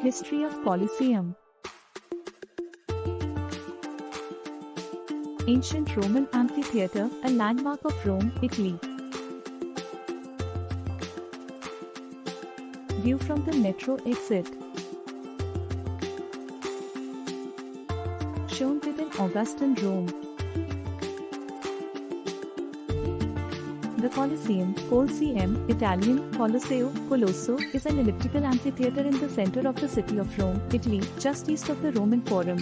History of Colosseum. Ancient Roman amphitheater, a landmark of Rome, Italy. View from the metro exit. Shown within Augustan Rome. The Colosseum, Italian, Colosseo, Colosso, is an elliptical amphitheater in the center of the city of Rome, Italy, just east of the Roman Forum.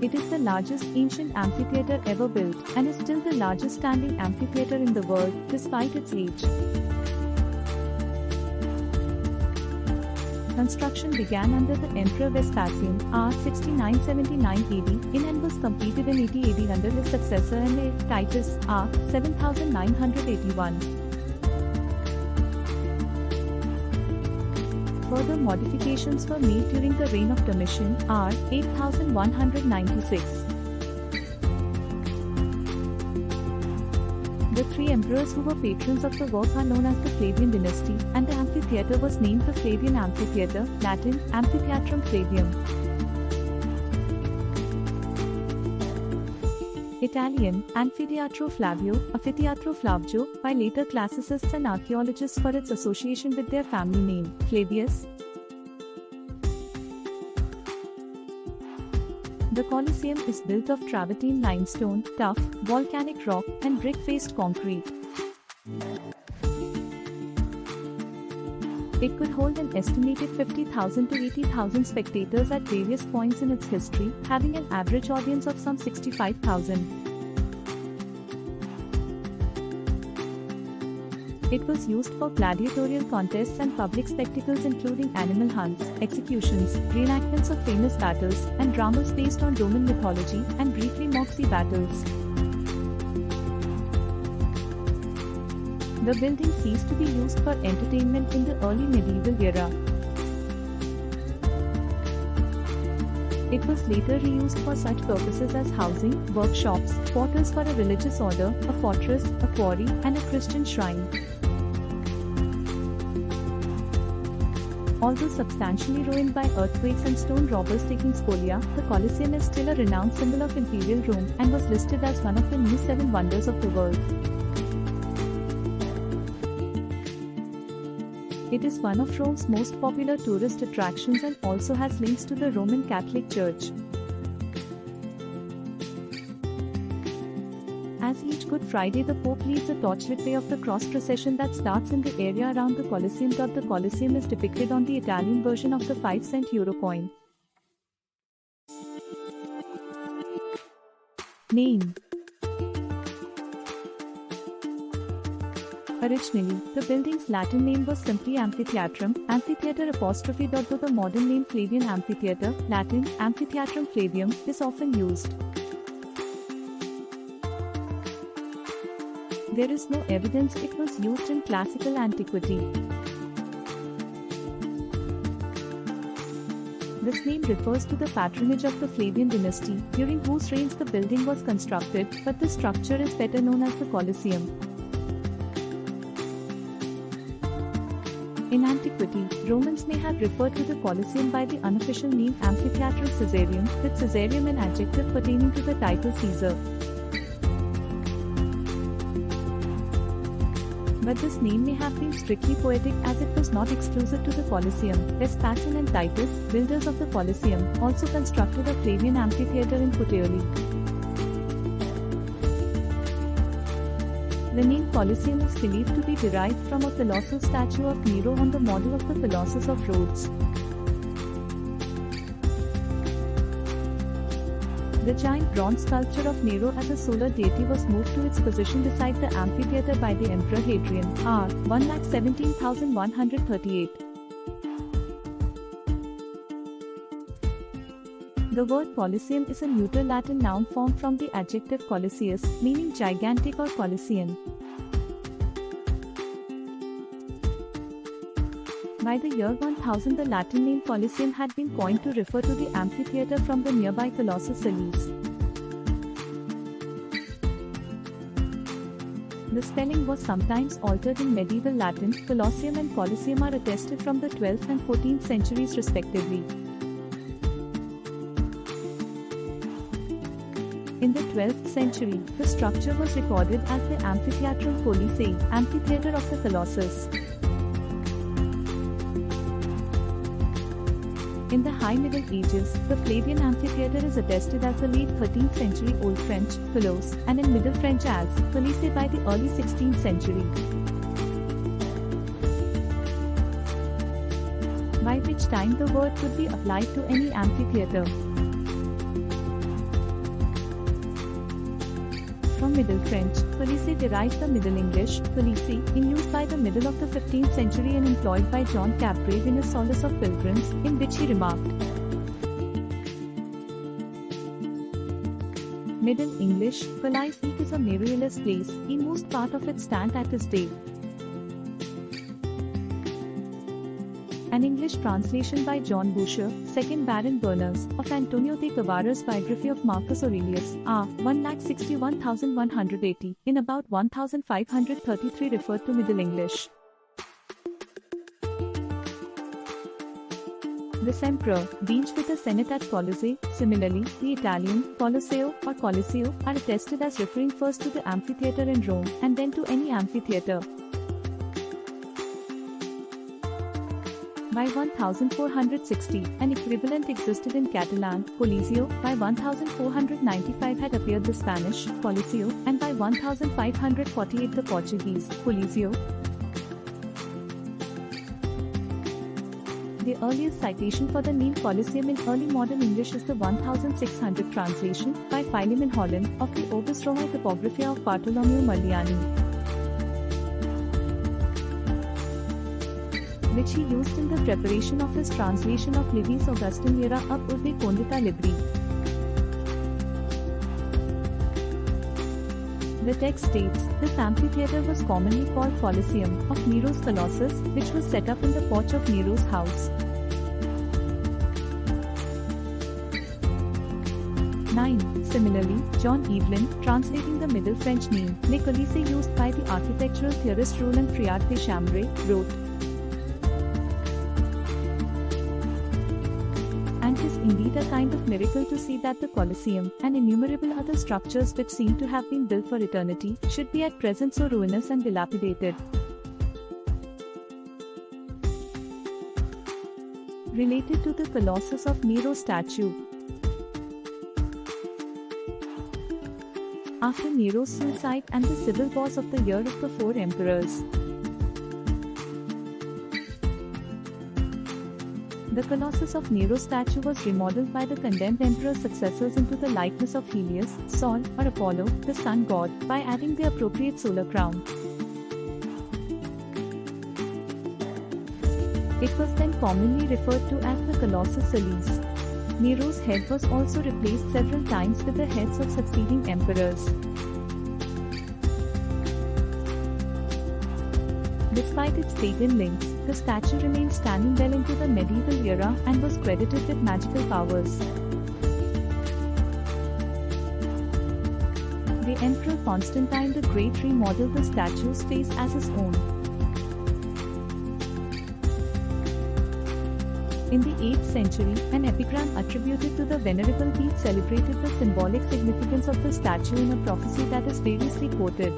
It is the largest ancient amphitheater ever built, and is still the largest standing amphitheater in the world, despite its age. Construction began under the Emperor Vespasian, r. 69-79 AD, in and was completed in 80 AD under his successor Emperor Titus, r. 7981. Further modifications were made during the reign of Domitian, r. 8196. The three emperors who were patrons of the work are known as the Flavian dynasty, and the amphitheater was named the Flavian Amphitheater, Latin, Amphitheatrum Flavium. Italian, Anfiteatro Flavio, Anfiteatro Flavio, by later classicists and archaeologists for its association with their family name, Flavius. The Colosseum is built of travertine limestone, tuff, volcanic rock, and brick-faced concrete. It could hold an estimated 50,000 to 80,000 spectators at various points in its history, having an average audience of some 65,000. It was used for gladiatorial contests and public spectacles including animal hunts, executions, reenactments of famous battles, and dramas based on Roman mythology, and briefly mock sea battles. The building ceased to be used for entertainment in the early medieval era. It was later reused for such purposes as housing, workshops, quarters for a religious order, a fortress, a quarry, and a Christian shrine. Although substantially ruined by earthquakes and stone robbers taking spolia, the Colosseum is still a renowned symbol of imperial Rome, and was listed as one of the new 7 wonders of the world. It is one of Rome's most popular tourist attractions and also has links to the Roman Catholic Church. As each Good Friday, the Pope leads a torchlit way of the cross procession that starts in the area around the Colosseum. The Colosseum is depicted on the Italian version of the 5-cent euro coin. Name. Originally, the building's Latin name was simply Amphitheatrum, amphitheater apostrophe. Though the modern name Flavian Amphitheater, Latin, Amphitheatrum Flavium, is often used. There is no evidence it was used in classical antiquity. This name refers to the patronage of the Flavian dynasty, during whose reigns the building was constructed, but the structure is better known as the Colosseum. In antiquity, Romans may have referred to the Colosseum by the unofficial name Amphitheatrum Caesarium, with Caesarium an adjective pertaining to the title Caesar. But this name may have been strictly poetic, as it was not exclusive to the Colosseum. Vespasian and Titus, builders of the Colosseum, also constructed a Flavian amphitheater in Puteoli. The name Colosseum is believed to be derived from a colossal statue of Nero on the model of the Colossus of Rhodes. The giant bronze sculpture of Nero as a solar deity was moved to its position beside the amphitheater by the Emperor Hadrian, r. 117,138. The word Colosseum is a neuter Latin noun formed from the adjective colosseus, meaning gigantic or Colossian. By the year 1000, the Latin name Colosseum had been coined to refer to the amphitheater from the nearby Colossus Salis. The spelling was sometimes altered in medieval Latin. Colosseum and Colosseum are attested from the 12th and 14th centuries respectively. In the 12th century, the structure was recorded as the Amphitheatrum Colossae, Amphitheatre of the Colossus. In the High Middle Ages, the Flavian Amphitheatre is attested as the late 13th century Old French, Colosse, and in Middle French as Colossae by the early 16th century. By which time the word could be applied to any amphitheatre. From Middle French, Colossae derived the Middle English, Colossae, in use by the middle of the 15th century and employed by John Capgrave in his Solace of Pilgrims, in which he remarked, Middle English, Colossae is a marvelous place, in most part of it stand at this day. An English translation by John Boucher, 2nd Baron Berners, of Antonio de Guevara's biography of Marcus Aurelius, R. 161,180, in about 1533 referred to Middle English. This emperor, being with the Senate at Colossae. Similarly, the Italian, Colosseo, or Colosseo, are attested as referring first to the amphitheatre in Rome, and then to any amphitheatre. By 1460, an equivalent existed in Catalan, Coliseo. By 1495 had appeared the Spanish, Coliseo, and by 1548 the Portuguese, Coliseo. The earliest citation for the name Colosseum in early modern English is the 1600 translation, by Philemon Holland, of the Orbis Romae Typographia of Bartolomeo Marliani, which he used in the preparation of his translation of Livy's Augustan Lyra ab urbe condita libri. The text states, this amphitheatre was commonly called Colosseum, of Nero's Colossus, which was set up in the porch of Nero's house. 9. Similarly, John Evelyn, translating the Middle French name, Le Colosseum used by the architectural theorist Roland Friard de Chambray, wrote, and 'tis indeed a kind of miracle to see that the Colosseum, and innumerable other structures which seem to have been built for eternity, should be at present so ruinous and dilapidated. Related to the Colossus of Nero statue. After Nero's suicide and the civil wars of the year of the four emperors, the Colossus of Nero statue was remodeled by the condemned emperor's successors into the likeness of Helios, Sol, or Apollo, the sun god, by adding the appropriate solar crown. It was then commonly referred to as the Colossus Solis. Nero's head was also replaced several times with the heads of succeeding emperors. Despite its pagan links, the statue remained standing well into the medieval era and was credited with magical powers. The Emperor Constantine the Great remodeled the statue's face as his own. In the 8th century, an epigram attributed to the Venerable Beast celebrated the symbolic significance of the statue in a prophecy that is variously quoted.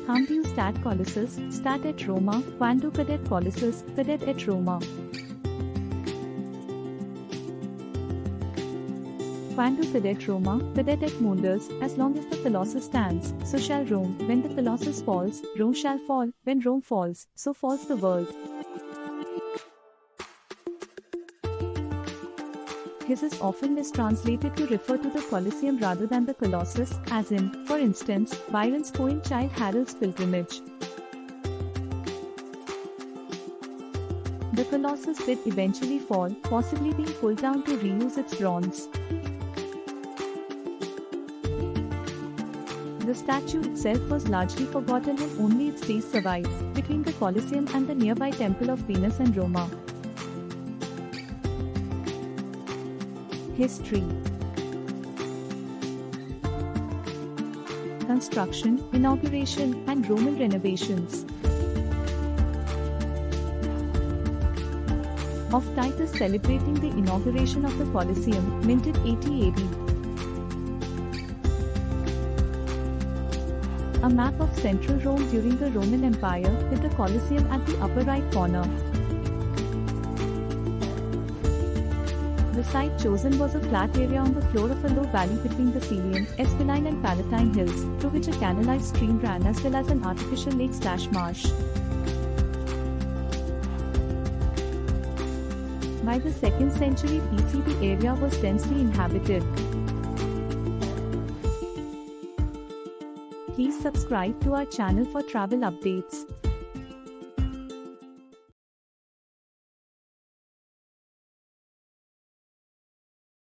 Cambium stat Colossus, stat et Roma, quando cadet Colossus, cadet et Roma. Quando cadet Roma, cadet et Mundus, as long as the Colossus stands, so shall Rome. When the Colossus falls, Rome shall fall. When Rome falls, so falls the world. His is often mistranslated to refer to the Colosseum rather than the Colossus, as in, for instance, Byron's poem Childe Harold's Pilgrimage. The Colossus did eventually fall, possibly being pulled down to reuse its bronze. The statue itself was largely forgotten and only its base survives, between the Colosseum and the nearby Temple of Venus and Roma. History. construction, inauguration, and Roman renovations. Of Titus celebrating the inauguration of the Colosseum, minted 80 AD. A map of central Rome during the Roman Empire, with the Colosseum at the upper right corner. The site chosen was a flat area on the floor of a low valley between the Celian, Esquiline and Palatine hills, through which a canalized stream ran as well as an artificial lake/marsh. By the 2nd century BC, the area was densely inhabited. Please subscribe to our channel for travel updates.